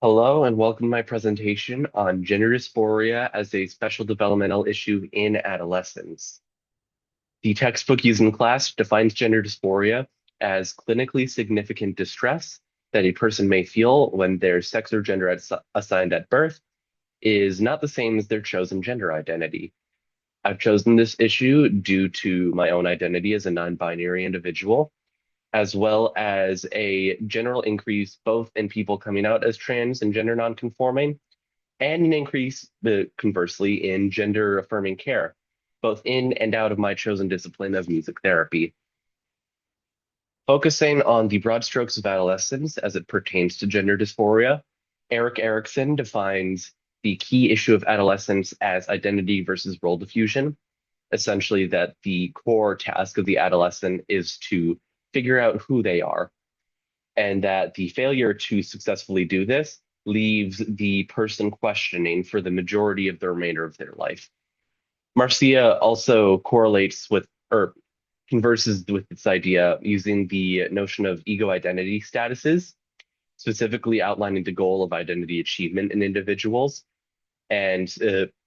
Hello and welcome to my presentation on gender dysphoria as a special developmental issue in adolescence. The textbook used in class defines gender dysphoria as clinically significant distress that a person may feel when their sex or gender assigned at birth is not the same as their chosen gender identity. I've chosen this issue due to my own identity as a non-binary individual, as well as a general increase both in people coming out as trans and gender nonconforming, and an increase, conversely, in gender affirming care, both in and out of my chosen discipline of music therapy. Focusing on the broad strokes of adolescence as it pertains to gender dysphoria, Eric Erikson defines the key issue of adolescence as identity versus role diffusion, essentially, that the core task of the adolescent is to figure out who they are, and that the failure to successfully do this leaves the person questioning for the majority of the remainder of their life. Marcia also correlates with or converses with this idea using the notion of ego identity statuses, specifically outlining the goal of identity achievement in individuals and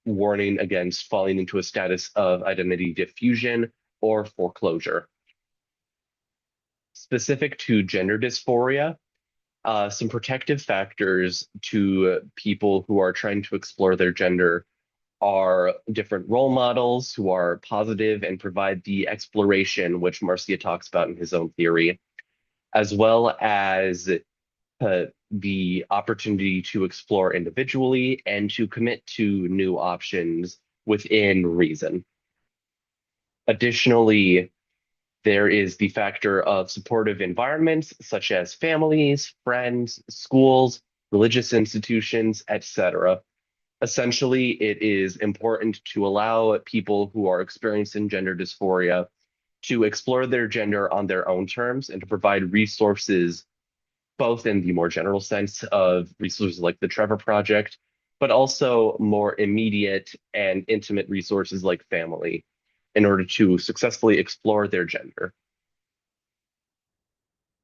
warning against falling into a status of identity diffusion or foreclosure. Specific to gender dysphoria, some protective factors to people who are trying to explore their gender are different role models who are positive and provide the exploration, which Marcia talks about in his own theory, as well as the opportunity to explore individually and to commit to new options within reason. Additionally, there is the factor of supportive environments such as families, friends, schools, religious institutions, etc. Essentially, it is important to allow people who are experiencing gender dysphoria to explore their gender on their own terms and to provide resources, both in the more general sense of resources like the Trevor Project, but also more immediate and intimate resources like family in order to successfully explore their gender.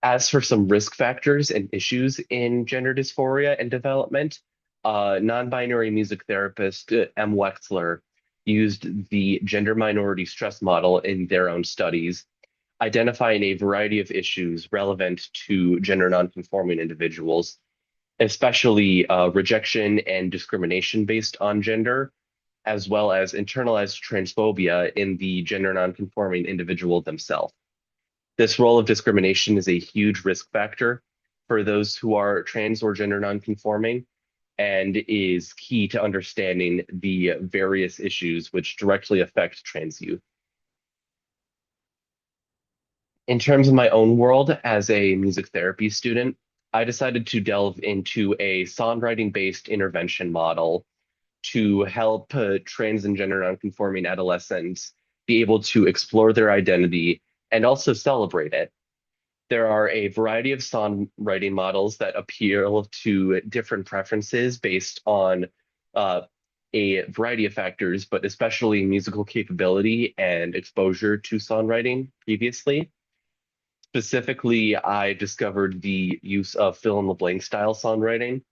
As for some risk factors and issues in gender dysphoria and development, non-binary music therapist M. Wexler used the gender minority stress model in their own studies, identifying a variety of issues relevant to gender nonconforming individuals, especially rejection and discrimination based on gender, as well as internalized transphobia in the gender nonconforming individual themselves. This role of discrimination is a huge risk factor for those who are trans or gender nonconforming and is key to understanding the various issues which directly affect trans youth. In terms of my own world as a music therapy student, I decided to delve into a songwriting-based intervention model to help trans and gender nonconforming adolescents be able to explore their identity and also celebrate it. There are a variety of songwriting models that appeal to different preferences based on a variety of factors, but especially musical capability and exposure to songwriting previously. Specifically, I discovered the use of fill in the blank style songwriting,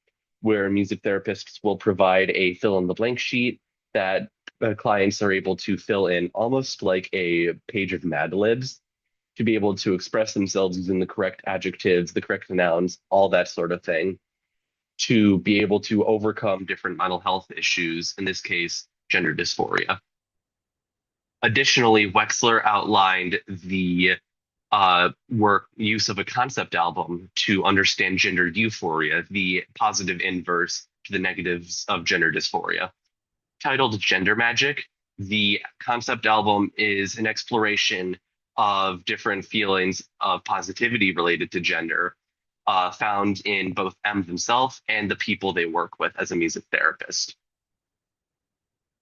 where music therapists will provide a fill in the blank sheet that clients are able to fill in almost like a page of Mad Libs to be able to express themselves using the correct adjectives, the correct nouns, all that sort of thing, to be able to overcome different mental health issues, in this case, gender dysphoria. Additionally, Wexler outlined the work use of a concept album to understand gender euphoria, the positive inverse to the negatives of gender dysphoria. Titled Gender Magic, the concept album is an exploration of different feelings of positivity related to gender, found in both M themselves and the people they work with as a music therapist.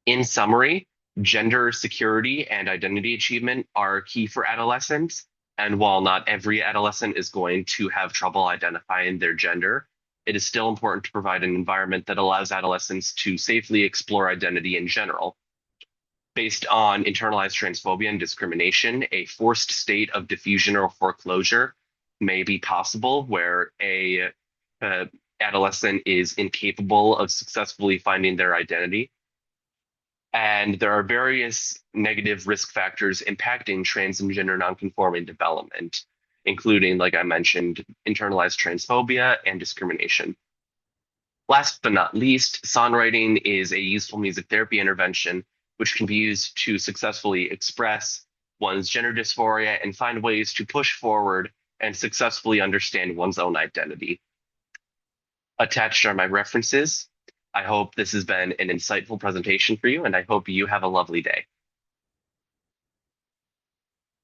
In summary, gender security and identity achievement are key for adolescents. And while not every adolescent is going to have trouble identifying their gender, it is still important to provide an environment that allows adolescents to safely explore identity in general. Based on internalized transphobia and discrimination, a forced state of diffusion or foreclosure may be possible where a adolescent is incapable of successfully finding their identity. And there are various negative risk factors impacting trans and gender nonconforming development, including, like I mentioned, internalized transphobia and discrimination. Last but not least, songwriting is a useful music therapy intervention which can be used to successfully express one's gender dysphoria and find ways to push forward and successfully understand one's own identity. Attached are my references. I hope this has been an insightful presentation for you, and I hope you have a lovely day.